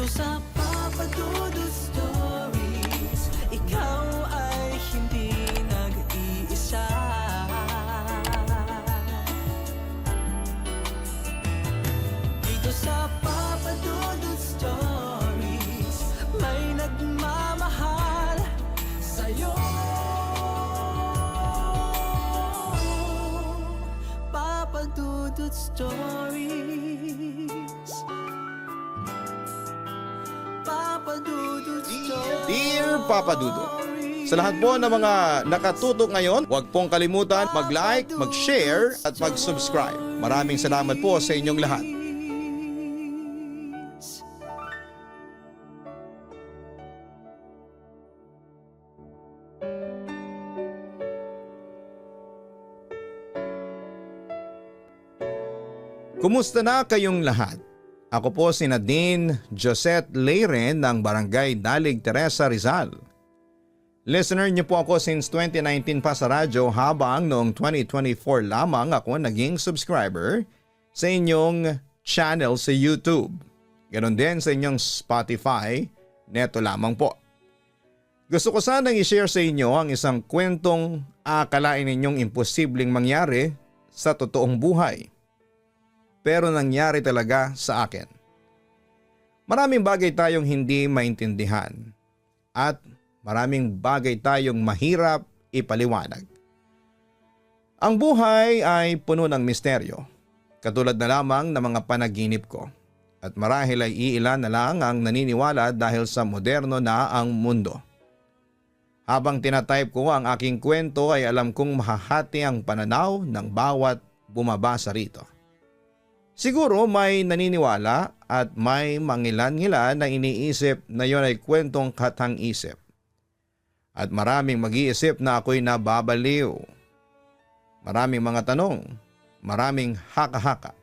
sa Papa Dudut Stories, ikaw ay hindi nag-iisa. Dito sa Papa Dudut Stories, may nagmamahal sa'yo. Papa Dudut Stories. Papa Dudut Stories. Dear Papa Dudut, sa lahat po ng mga nakatutok ngayon, huwag pong kalimutan mag-like, mag-share at mag-subscribe. Maraming salamat po sa inyong lahat. Kumusta na kayong lahat? Ako po si Nadine Josette Leiren ng Barangay Dalig, Teresa, Rizal. Listener niyo po ako since 2019 pa sa radyo habang noong 2024 lamang ako naging subscriber sa inyong channel sa YouTube. Ganon din sa inyong Spotify, neto lamang po. Gusto ko sanang i-share sa inyo ang isang kwentong akalain ninyong imposibleng mangyari sa totoong buhay. Pero nangyari talaga sa akin. Maraming bagay tayong hindi maintindihan at maraming bagay tayong mahirap ipaliwanag. Ang buhay ay puno ng misteryo, katulad na lamang ng mga panaginip ko. At marahil ay iilan na lang ang naniniwala dahil sa moderno na ang mundo. Habang tinatype ko ang aking kwento ay alam kong mahahati ang pananaw ng bawat bumabasa rito. Siguro may naniniwala at may mangilan-ngilan na iniisip na yon ay kwentong katang-isip. At maraming mag-iisip na ako'y nababaliw. Maraming mga tanong, maraming haka-haka.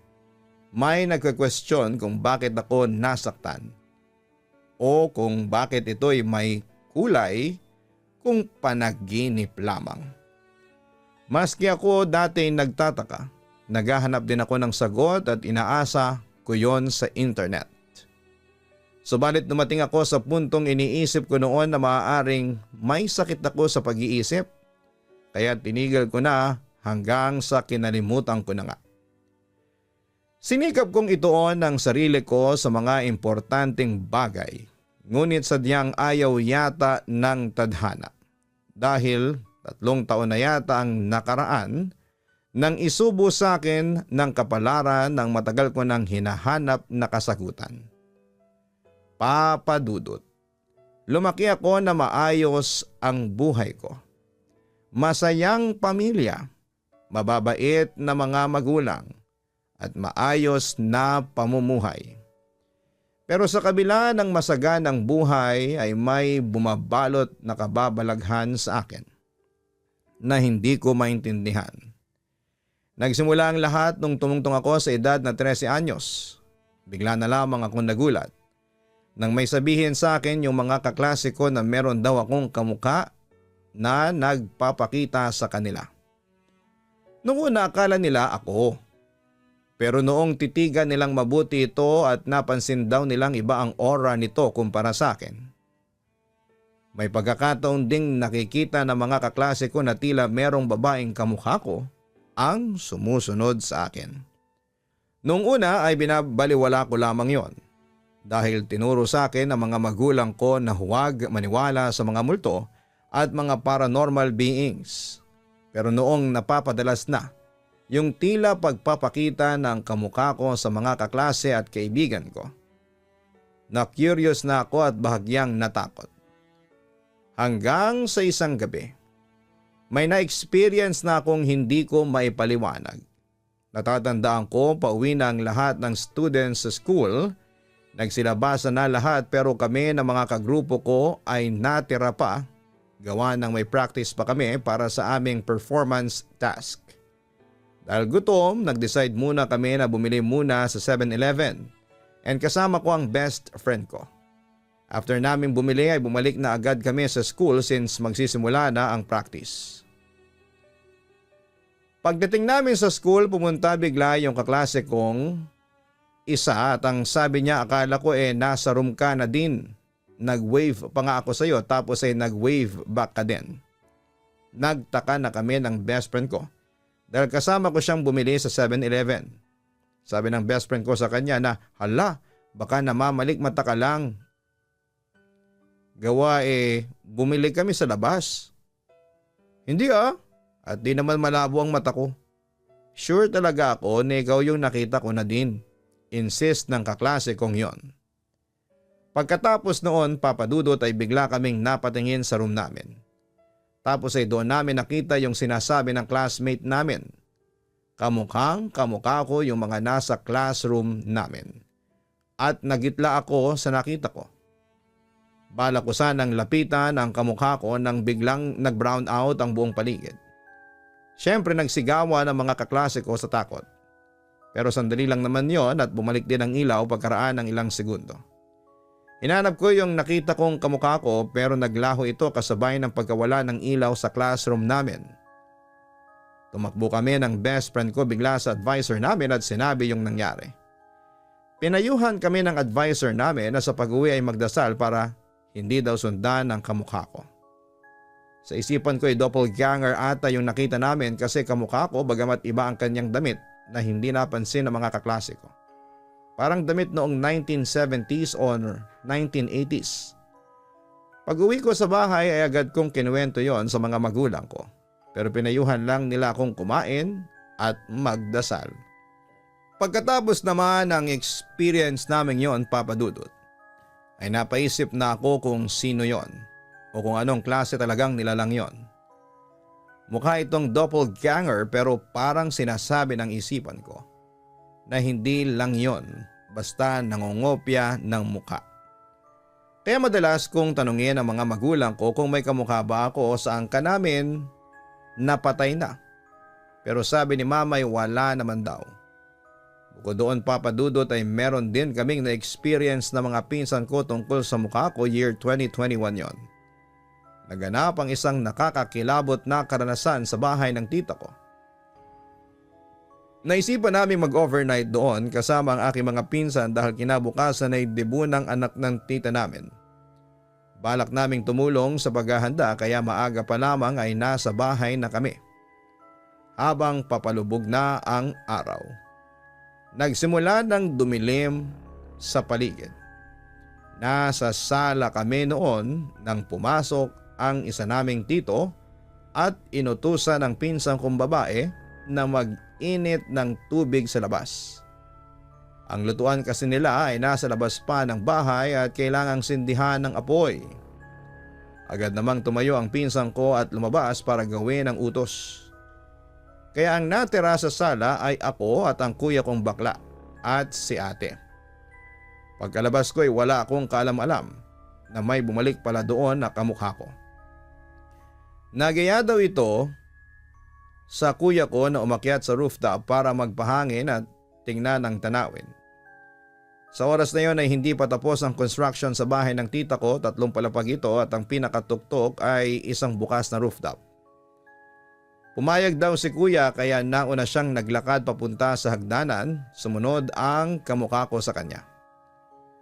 May nagka-question kung bakit ako nasaktan o kung bakit ito'y may kulay kung panaginip lamang. Maski ako dati nagtataka, naghahanap din ako ng sagot at inaasa ko yon sa internet. Subalit dumating ako sa puntong iniisip ko noon na maaaring may sakit ako sa pag-iisip, kaya tinigil ko na hanggang sa kinalimutan ko na nga. Sinikap kong ituon ang sarili ko sa mga importanteng bagay, ngunit sadyang ayaw yata ng tadhana. Dahil 3 taon na yata ang nakaraan nang isubo sa akin ng kapalaran ng matagal ko nang hinahanap na kasagutan. Papa Dudut, lumaki ako na maayos ang buhay ko. Masayang pamilya, mababait na mga magulang, at maayos na pamumuhay. Pero sa kabila ng masaganang buhay ay may bumabalot na kababalaghan sa akin na hindi ko maintindihan. Nagsimula ang lahat nung tumungtong ako sa edad na 13 anyos. Bigla na lamang akong nagulat nang may sabihin sa akin yung mga kaklase ko na meron daw akong kamukha na nagpapakita sa kanila. Noong una akala nila ako. Pero noong titigan nilang mabuti ito at napansin daw nilang iba ang aura nito kumpara sa akin. May pagkakataon ding nakikita ng mga kaklase ko na tila merong babaeng kamukha ko ang sumusunod sa akin. Noong una ay binabaliwala ko lamang yon dahil tinuro sa akin ng mga magulang ko na huwag maniwala sa mga multo at mga paranormal beings. Pero noong napapadalas na yung tila pagpapakita ng kamukha ko sa mga kaklase at kaibigan ko, na-curious na ako at bahagyang natakot. Hanggang sa isang gabi, may na-experience na akong hindi ko maipaliwanag. Natatandaan ko pauwi na ang lahat ng students sa school. Nagsilabasan na lahat pero kami ng mga kagrupo ko ay natira pa. Gawa ng may practice pa kami para sa aming performance task. Dahil gutom, nag-decide muna kami na bumili muna sa 7-Eleven and kasama ko ang best friend ko. After naming bumili ay bumalik na agad kami sa school since magsisimula na ang practice. Pagdating namin sa school, pumunta bigla yung kaklase kong isa at ang sabi niya akala ko nasa room ka na din. Nag-wave pa nga ako sa iyo tapos nag-wave back ka din. Nagtaka na kami ng best friend ko dahil kasama ko siyang bumili sa 7-Eleven. Sabi ng best friend ko sa kanya na hala baka namamalik mata ka lang. Gawa bumili kami sa labas. Hindi at di naman malabo ang mata ko. Sure talaga ako na ikaw yung nakita ko na din. Insist ng kaklase kong yon. Pagkatapos noon papadudot ay bigla kaming napatingin sa room namin. Tapos doon namin nakita yung sinasabi ng classmate namin. Kamukhang kamukha ko yung mga nasa classroom namin. At nagitla ako sa nakita ko. Bala ko sanang lapitan ang kamukha ko nang biglang nag-brown out ang buong paligid. Siyempre nagsigawan ang mga kaklase ko sa takot. Pero sandali lang naman yon at bumalik din ang ilaw pagkaraan ng ilang segundo. Hinanap ko yung nakita kong kamukha ko pero naglaho ito kasabay ng pagkawala ng ilaw sa classroom namin. Tumakbo kami ng best friend ko bigla sa advisor namin at sinabi yung nangyari. Pinayuhan kami ng advisor namin na sa pag-uwi ay magdasal para hindi daw sundan ang kamukha ko. Sa isipan ko doppelganger ata yung nakita namin kasi kamukha ko bagamat iba ang kanyang damit na hindi napansin ng mga kaklase ko. Parang damit noong 1970s or 1980s. Pag-uwi ko sa bahay ay agad kong kinuwento yon sa mga magulang ko. Pero pinayuhan lang nila akong kumain at magdasal. Pagkatapos naman ng experience namin yon papadudot, ay napaisip na ako kung sino yon o kung anong klase talagang nilalang yon. Mukha itong doppelganger pero parang sinasabi ng isipan ko na hindi lang yon basta nangongopya ng mukha. Kaya madalas kong tanungin ang mga magulang ko kung may kamukha ba ako sa angka namin na patay na. Pero sabi ni mama ay wala naman daw. Bukod doon papadudot ay meron din kaming na-experience na mga pinsan ko tungkol sa mukha ko year 2021 yon. Naganap ang isang nakakakilabot na karanasan sa bahay ng tita ko. Naisipan namin mag-overnight doon kasama ang aking mga pinsan dahil kinabukasan ay debut ng anak ng tita namin. Balak naming tumulong sa paghahanda kaya maaga pa lamang ay nasa bahay na kami. Habang papalubog na ang araw. Nagsimula ng dumilim sa paligid. Nasa sala kami noon nang pumasok ang isa naming tito at inutusan ng pinsang kong babae na mag-init ng tubig sa labas. Ang lutuan kasi nila ay nasa labas pa ng bahay at kailangang sindihan ng apoy. Agad namang tumayo ang pinsang ko at lumabas para gawin ang utos. Kaya ang natira sa sala ay ako at ang kuya kong bakla at si ate. Pagkalabas ko ay wala akong kaalam-alam na may bumalik pala doon na kamukha ko. Nagaya daw ito sa kuya ko na umakyat sa rooftop para magpahangin at tingnan ang tanawin. Sa oras na yon ay hindi pa tapos ang construction sa bahay ng tita ko, 3 palapag ito at ang pinakatuktok ay isang bukas na rooftop. Pumayag daw si kuya kaya nauna siyang naglakad papunta sa hagdanan, sumunod ang kamukha ko sa kanya.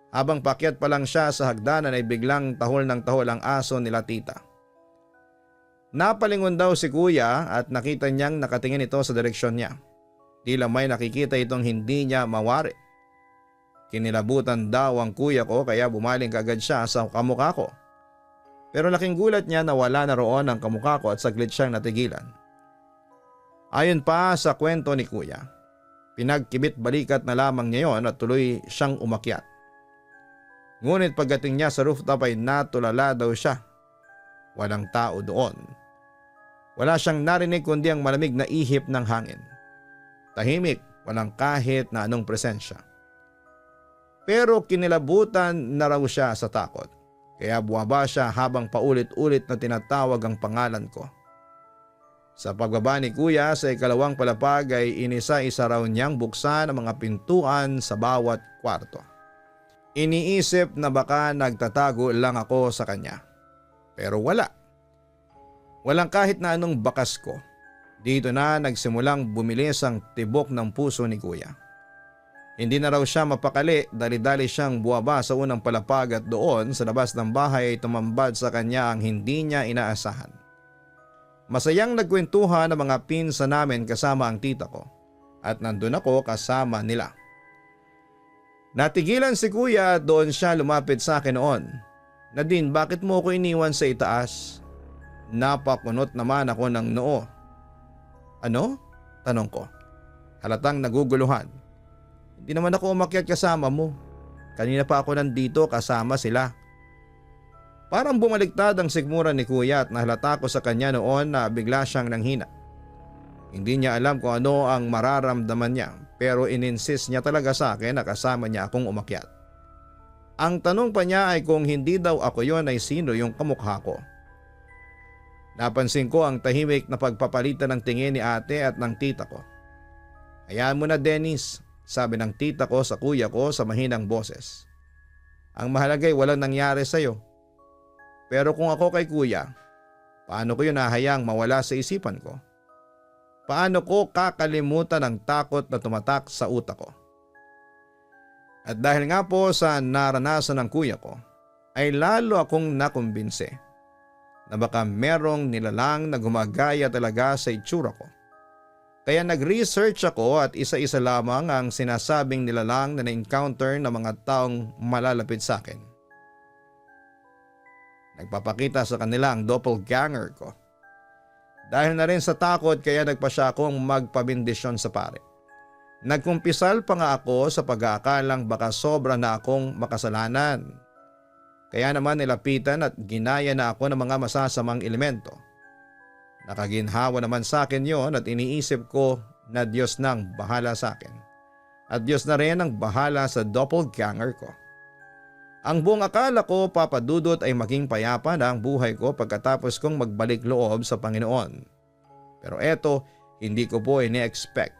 Habang pakyat pa lang siya sa hagdanan ay biglang tahol ng tahol ang aso nila tita. Napalingon daw si kuya at nakita niyang nakatingin ito sa direksyon niya. Tila may nakikita itong hindi niya mawari. Kinilabutan daw ang kuya ko kaya bumaling kagad siya sa kamukha ko. Pero laking gulat niya na wala na roon ang kamukha ko at saglit siyang natigilan. Ayon pa sa kwento ni kuya, pinagkibit balikat na lamang niya yon at tuloy siyang umakyat. Ngunit pagdating niya sa rooftop ay natulala daw siya. Walang tao doon. Wala siyang narinig kundi ang malamig na ihip ng hangin. Tahimik, walang kahit na anong presensya. Pero kinilabutan na raw siya sa takot. Kaya buwaba siya habang paulit-ulit na tinatawag ang pangalan ko. Sa pagbaba ni kuya sa ikalawang palapag ay inisa-isa raw niyang buksan ang mga pintuan sa bawat kwarto. Iniisip na baka nagtatago lang ako sa kanya. Pero wala. Walang kahit na anong bakas ko. Dito na nagsimulang bumilis ang tibok ng puso ni kuya. Hindi na raw siya mapakali, dali-dali siyang buwaba sa unang palapag at doon sa labas ng bahay ay tumambad sa kanya ang hindi niya inaasahan. Masayang nagkwentuhan ang mga pinsa namin kasama ang tita ko at nandun ako kasama nila. Natigilan si kuya at doon siya lumapit sa akin noon. Nadine, bakit mo ko iniwan sa itaas? Napakunot naman ako ng noo. Ano? Tanong ko. Halatang naguguluhan. Hindi naman ako umakyat kasama mo. Kanina pa ako nandito kasama sila. Parang bumaliktad ang sigmura ni kuya at nahalata ko sa kanya noon na bigla siyang nanghina. Hindi niya alam kung ano ang mararamdaman niya pero ininsist niya talaga sa akin na kasama niya akong umakyat. Ang tanong pa niya ay kung hindi daw ako yon ay sino yung kamukha ko. Napansin ko ang tahimik na pagpapalitan ng tingin ni ate at ng tita ko. Hayaan mo na Dennis, sabi ng tita ko sa kuya ko sa mahinang boses. Ang mahalagay walang nangyari sa'yo. Pero kung ako kay kuya, paano ko yun nahayang mawala sa isipan ko? Paano ko kakalimutan ang takot na tumatak sa utak ko? At dahil nga po sa naranasan ng kuya ko, ay lalo akong nakumbinse na baka merong nilalang na gumagaya talaga sa itsura ko. Kaya nag-research ako at isa-isa lamang ang sinasabing nilalang na na-encounter ng mga taong malalapit sa akin. Nagpapakita sa kanila ang doppelganger ko. Dahil na rin sa takot kaya nagpa siya akong magpabindisyon sa pare. Nagkumpisal pa nga ako sa pag-aakalang baka sobra na akong makasalanan. Kaya naman nilapitan at ginaya na ako ng mga masasamang elemento. Nakaginhawa naman sa akin yon at iniisip ko na Diyos nang bahala sa akin. At Diyos na rin ang bahala sa doppelganger ko. Ang buong akala ko, Papa Dudut, ay maging payapa na ang buhay ko pagkatapos kong magbalik loob sa Panginoon. Pero eto, hindi ko po ini-expect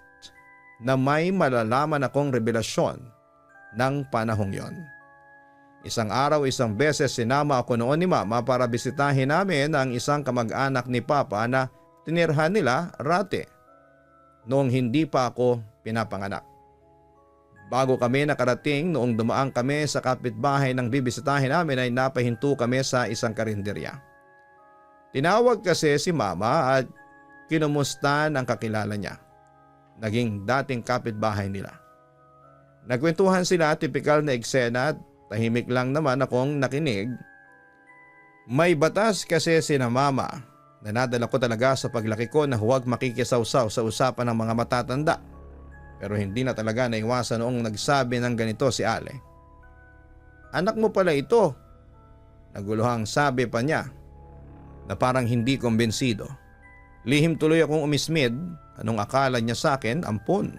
na may malalaman akong revelasyon ng panahong yon. Isang araw, isang beses sinama ako noon ni Mama para bisitahin namin ang isang kamag-anak ni Papa na tinirhan nila rate noong hindi pa ako pinapanganak. Bago kami nakarating, noong dumaan kami sa kapitbahay ng bibisitahin namin ay napahinto kami sa isang karinderya. Tinawag kasi si Mama at kinumusta ang kakilala niya. Naging dating kapitbahay nila. Nagkwentuhan sila, tipikal na eksena at tahimik lang naman akong nakinig. May batas kasi sina Mama na nadala ko talaga sa paglaki ko na huwag makikisawsaw sa usapan ng mga matatanda. Pero hindi na talaga naiwasan noong nagsabi ng ganito si Ale. Anak mo pala ito. Naguluhang sabi pa niya na parang hindi kumbensido. Lihim tuloy akong umismid. Anong akala niya sa akin? Ampun.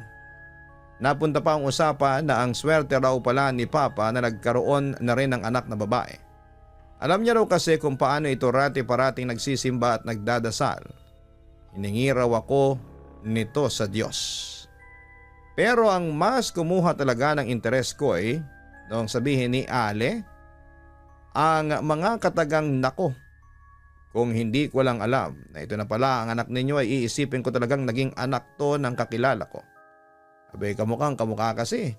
Napunta pa ang usapan na ang swerte raw pala ni Papa na nagkaroon na rin ng anak na babae. Alam niya raw kasi kung paano ito rati-parating nagsisimba at nagdadasal. Hiningi raw ako nito sa Diyos. Pero ang mas kumuha talaga ng interes ko ay noong sabihin ni Ale, ang mga katagang nako. Kung hindi ko lang alam na ito na pala ang anak ninyo ay iisipin ko talagang naging anak to ng kakilala ko. Abay kamukhang kamukha kasi.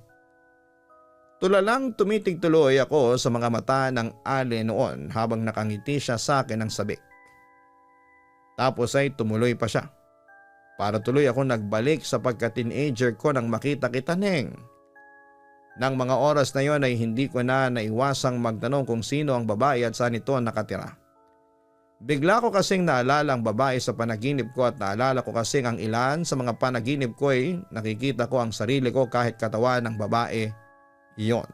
Tulalang tumitig tuloy ako sa mga mata ng Ale noon habang nakangiti siya sa akin ng sabik. Tapos ay tumuloy pa siya. Para tuloy ako nagbalik sa pagka-teenager ko nang makita kita Neng. Nang mga oras na yon ay hindi ko na naiwasang magtanong kung sino ang babae at saan ito nakatira. Bigla ko kasing naalala ang babae sa panaginip ko at naalala ko kasing ang ilan sa mga panaginip ko ay nakikita ko ang sarili ko kahit katawan ng babae iyon.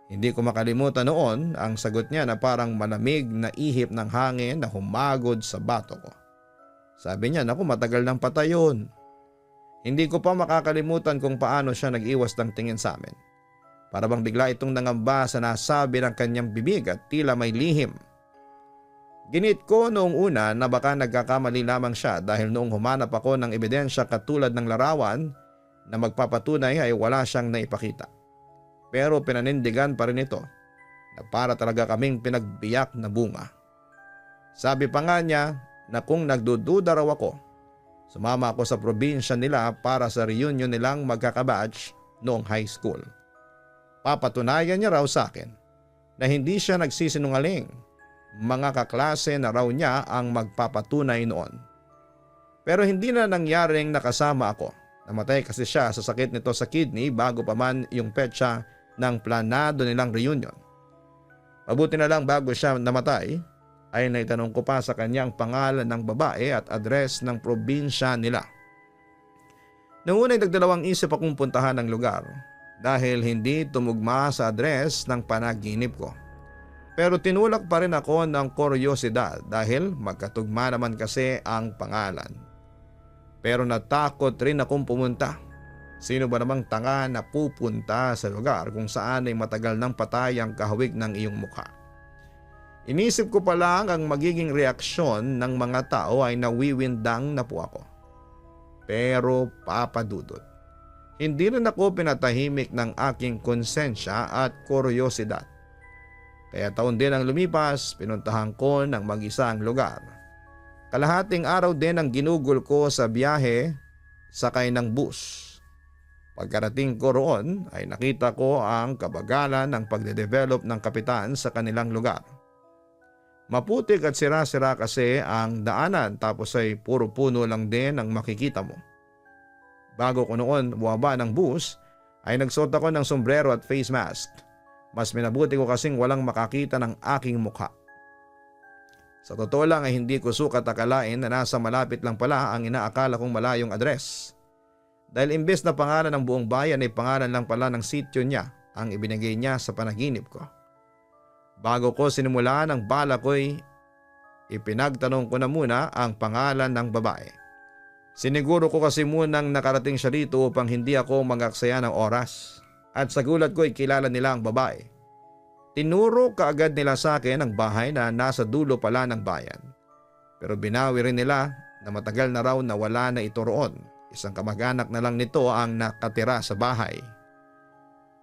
Hindi ko makalimutan noon ang sagot niya na parang malamig na ihip ng hangin na humagod sa bato ko. Sabi niya, naku matagal nang patay yun. Hindi ko pa makakalimutan kung paano siya nag-iwas ng tingin sa amin. Para bang bigla itong nangamba sa nasabi ng kanyang bibig at tila may lihim. Ginit ko noong una na baka nagkakamali lamang siya dahil noong humanap ako ng ebidensya katulad ng larawan na magpapatunay ay wala siyang naipakita. Pero pinanindigan pa rin ito na para talaga kaming pinagbiyak na bunga. Sabi pa nga niya na kung nagdududa raw ako, sumama ako sa probinsya nila para sa reunion nilang magkakabatch noong high school. Papatunayan niya raw sa akin na hindi siya nagsisinungaling. Mga kaklase na raw niya ang magpapatunay noon. Pero hindi na nangyaring nakasama ako. Namatay kasi siya sa sakit nito sa kidney bago pa man yung petsa ng planado nilang reunion. Mabuti na lang bago siya namatay ay naitanong ko pa sa kanya ang pangalan ng babae at address ng probinsya nila. Noong una'y nagdalawang isip akong puntahan ng lugar dahil hindi tumugma sa address ng panaginip ko. Pero tinulak pa rin ako ng kuryosidad dahil magkatugma naman kasi ang pangalan. Pero natakot rin akong pumunta. Sino ba namang tanga na pupunta sa lugar kung saan ay matagal nang patay ang kahawig ng iyong mukha? Inisip ko pa lang ang magiging reaksyon ng mga tao ay nawiwindang na po ako. Pero papadudot, hindi rin ako pinatahimik ng aking konsensya at kuryosidad. Kaya taon din ang lumipas, pinuntahan ko ng mag-isa ang lugar. Kalahating araw din ang ginugol ko sa biyahe sakay ng bus. Pagkarating ko roon ay nakita ko ang kabagalan ng pagde-develop ng kapitan sa kanilang lugar. Maputik at sira-sira kasi ang daanan tapos ay puro puno lang din ang makikita mo. Bago ko noon bumaba ng bus ay nagsuot ako ng sombrero at face mask. Mas minabuti ko kasing walang makakita ng aking mukha. Sa totoo lang ay hindi ko sukat akalain na nasa malapit lang pala ang inaakala kong malayong address. Dahil imbes na pangalan ng buong bayan ay pangalan lang pala ng sityo niya ang ibinigay niya sa panaginip ko. Bago ko sinimulan ang bala ko'y ipinagtanong ko na muna ang pangalan ng babae. Siniguro ko kasi munang nakarating siya dito upang hindi ako magaksaya ng oras. At sa gulat ko ay kilala nila ang babae. Tinuro kaagad nila sa akin ang bahay na nasa dulo pala ng bayan. Pero binawi rin nila na matagal na raw na wala na ito roon. Isang kamag-anak na lang nito ang nakatira sa bahay.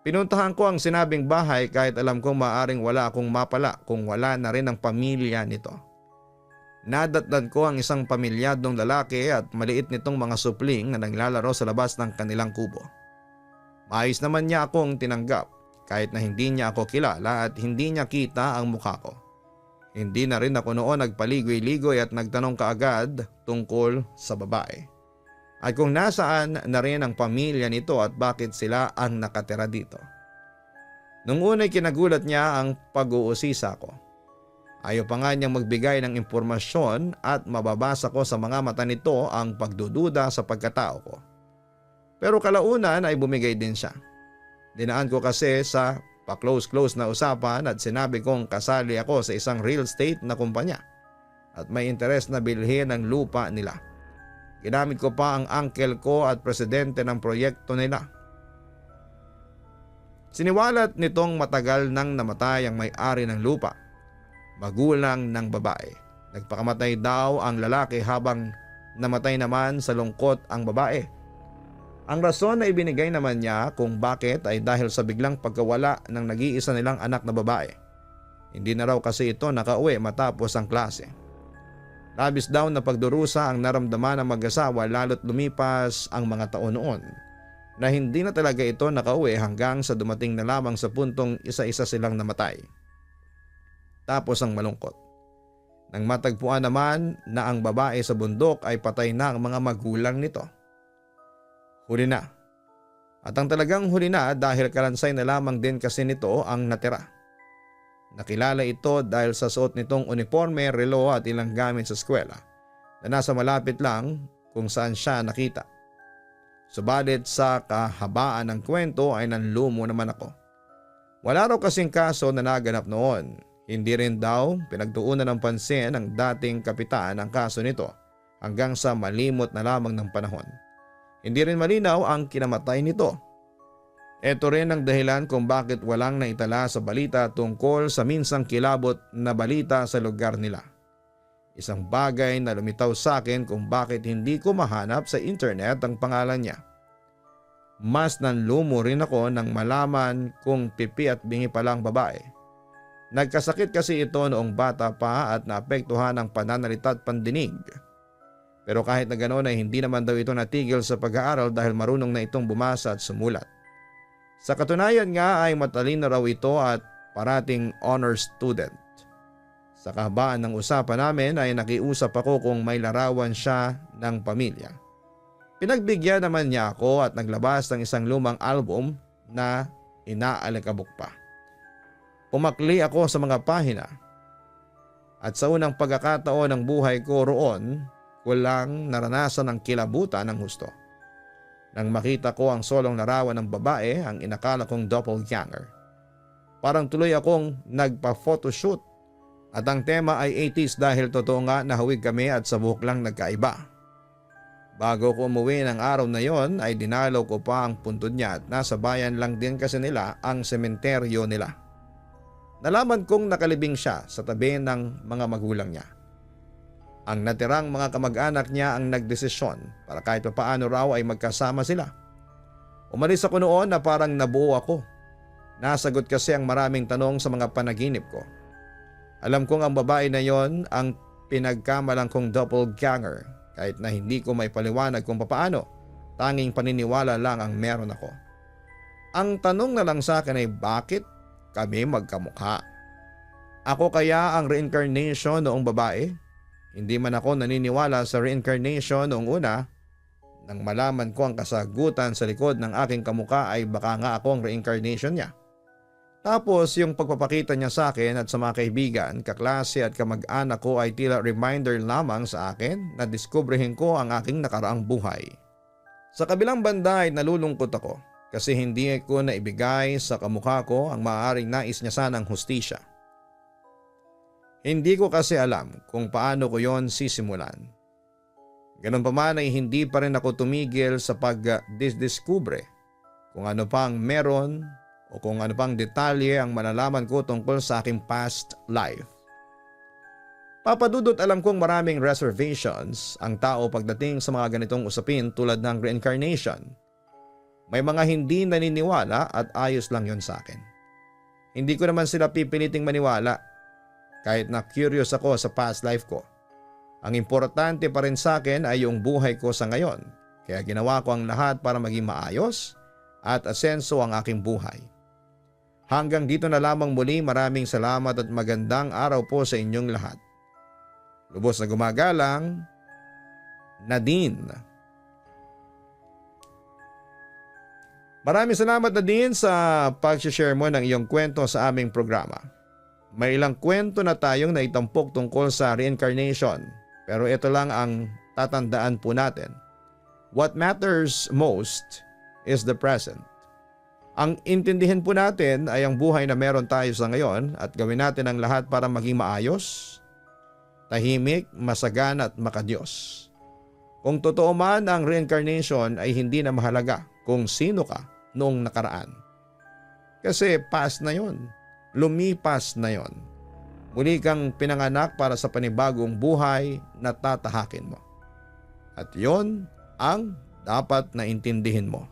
Pinuntahan ko ang sinabing bahay kahit alam kong maaring wala akong mapala kung wala na rin ang pamilya nito. Nadatnan ko ang isang pamilyadong lalaki at maliit nitong mga supling na naglalaro sa labas ng kanilang kubo. Maayos naman niya akong tinanggap. Kahit na hindi niya ako kilala at hindi niya kita ang mukha ko. Hindi na rin ako noon nagpaligoy-ligoy at nagtanong kaagad tungkol sa babae. At kung nasaan na rin ang pamilya nito at bakit sila ang nakatira dito. Nung una'y kinagulat niya ang pag-uusisa ko. Ayaw pa nga niyang magbigay ng impormasyon at mababasa ko sa mga mata nito ang pagdududa sa pagkatao ko. Pero kalaunan ay bumigay din siya. Dinaan ko kasi sa pa-close-close na usapan at sinabi kong kasali ako sa isang real estate na kumpanya at may interes na bilhin ang lupa nila. Ginamit ko pa ang uncle ko at presidente ng proyekto nila. Siniwalat nitong matagal nang namatay ang may-ari ng lupa, magulang ng babae. Nagpakamatay daw ang lalaki habang namatay naman sa lungkot ang babae. Ang rason na ibinigay naman niya kung bakit ay dahil sa biglang pagkawala ng nag-iisa nilang anak na babae. Hindi na raw kasi ito nakauwi matapos ang klase. Labis daw na pagdurusa ang naramdaman ng mag-asawa lalo't lumipas ang mga taon noon na hindi na talaga ito nakauwi hanggang sa dumating na lamang sa puntong isa-isa silang namatay. Tapos ang malungkot. Nang matagpuan naman na ang babae sa bundok ay patay na ang mga magulang nito. Huli na. At ang talagang huli na dahil kalansay na lamang din kasi nito ang natira. Nakilala ito dahil sa suot nitong uniforme, relo at ilang gamit sa eskwela na nasa malapit lang kung saan siya nakita. Subalit sa kahabaan ng kwento ay nanlumo naman ako. Wala raw kasing kaso na naganap noon. Hindi rin daw pinagtuunan ng pansin ng dating kapitan ang kaso nito hanggang sa malimot na lamang ng panahon. Hindi rin malinaw ang kinamatay nito. Ito rin ang dahilan kung bakit walang naitala sa balita tungkol sa minsang kilabot na balita sa lugar nila. Isang bagay na lumitaw sa akin kung bakit hindi ko mahanap sa internet ang pangalan niya. Mas nanlumo rin ako nang malaman kung pipi at bingi palang babae. Nagkasakit kasi ito noong bata pa at naapektuhan ang pananalita at pandinig. Pero kahit na ganoon ay hindi naman daw ito natigil sa pag-aaral dahil marunong na itong bumasa at sumulat. Sa katunayan nga ay matalino raw ito at parating honor student. Sa kahabaan ng usapan namin ay nakiusap ako kung may larawan siya ng pamilya. Pinagbigyan naman niya ako at naglabas ng isang lumang album na inaalikabok pa. Pumakli ako sa mga pahina at sa unang pagkakataon ng buhay ko roon, walang naranasan ang kilabutan ng husto. Nang makita ko ang solong larawan ng babae, ang inakala kong doppelganger. Parang tuloy akong nagpa-photoshoot at ang tema ay 80s dahil totoo nga nahawig kami at sa buhok lang nagkaiba. Bago ko umuwi ng araw na yon ay dinalaw ko pa ang puntod niya at nasa bayan lang din kasi nila ang sementeryo nila. Nalaman kong nakalibing siya sa tabi ng mga magulang niya. Ang natirang mga kamag-anak niya ang nagdesisyon para kahit paano raw ay magkasama sila. Umalis ako noon na parang nabuo ako. Nasagot kasi ang maraming tanong sa mga panaginip ko. Alam kong ang babae na yon ang pinagkamalang kong doppelganger kahit na hindi ko may paliwanag kung paano. Tanging paniniwala lang ang meron ako. Ang tanong na lang sa akin ay bakit kami magkamukha? Ako kaya ang reincarnation noong babae? Hindi man ako naniniwala sa reincarnation noong una. Nang malaman ko ang kasagutan sa likod ng aking kamukha ay baka nga ako ang reincarnation niya. Tapos yung pagpapakita niya sa akin at sa mga kaibigan, kaklase at kamag-anak ko ay tila reminder lamang sa akin na diskubrehin ko ang aking nakaraang buhay. Sa kabilang banda ay nalulungkot ako kasi hindi ko naibigay sa kamukha ko ang maaaring nais niya sanang hustisya. Hindi ko kasi alam kung paano ko yon sisimulan. Ganun pa man ay hindi pa rin ako tumigil sa pag-discover kung ano pang meron o kung ano pang detalye ang malalaman ko tungkol sa aking past life. Papadudot alam kong maraming reservations ang tao pagdating sa mga ganitong usapin tulad ng reincarnation. May mga hindi naniniwala at ayos lang yon sa akin. Hindi ko naman sila pipiliting maniwala. Kahit na curious ako sa past life ko. Ang importante pa rin sa akin ay yung buhay ko sa ngayon. Kaya ginawa ko ang lahat para maging maayos at asenso ang aking buhay. Hanggang dito na lamang muli, maraming salamat at magandang araw po sa inyong lahat. Lubos na gumagalang, Nadine. Maraming salamat Nadine sa pag-share mo ng iyong kwento sa aming programa. May ilang kwento na tayong naitampok tungkol sa reincarnation, pero ito lang ang tatandaan po natin. What matters most is the present. Ang intindihin po natin ay ang buhay na meron tayo sa ngayon at gawin natin ang lahat para maging maayos, tahimik, masagana at makadiyos. Kung totoo man ang reincarnation ay hindi na mahalaga kung sino ka noong nakaraan. Kasi past na yon. Lumipas na yon. Muli kang pinanganak para sa panibagong buhay na tatahakin mo. At yon ang dapat na intindihin mo.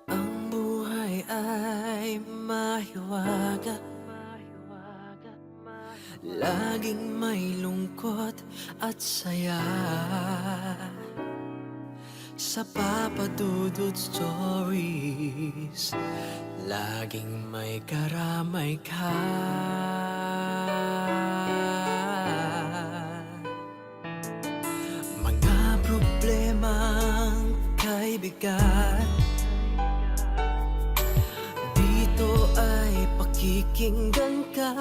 Ang buhay ay mahiwaga, laging may lungkot at saya. Sa Papa Dudut Stories, laging may karamay ka. Mga problemang kaibigan, dito ay pakikinggan ka.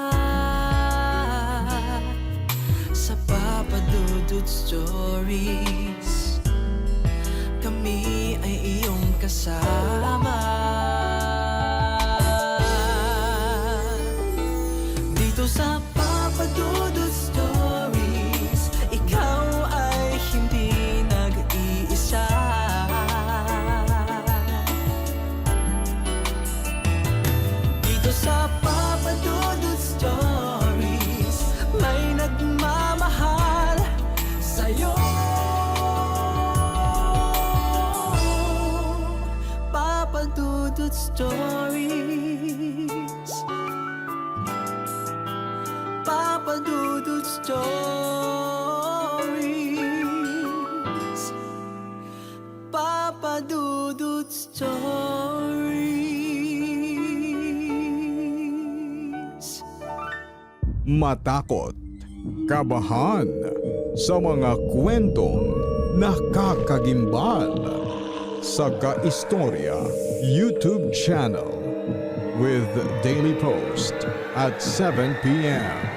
Sa Papa Dudut Stories, kami ay iyong kasama. Dito sa Papa Dudut Stories, ikaw ay hindi nag-iisa. Dito sa Papa Dudut Stories, may nagmamahal sa'yo. Papa Dudut Papadudut Stories. Papadudut Stories. Papadudut Stories. Matakot, kabahan sa mga kwentong nakakagimbal sa Kaistorya YouTube channel with daily post at 7 p.m.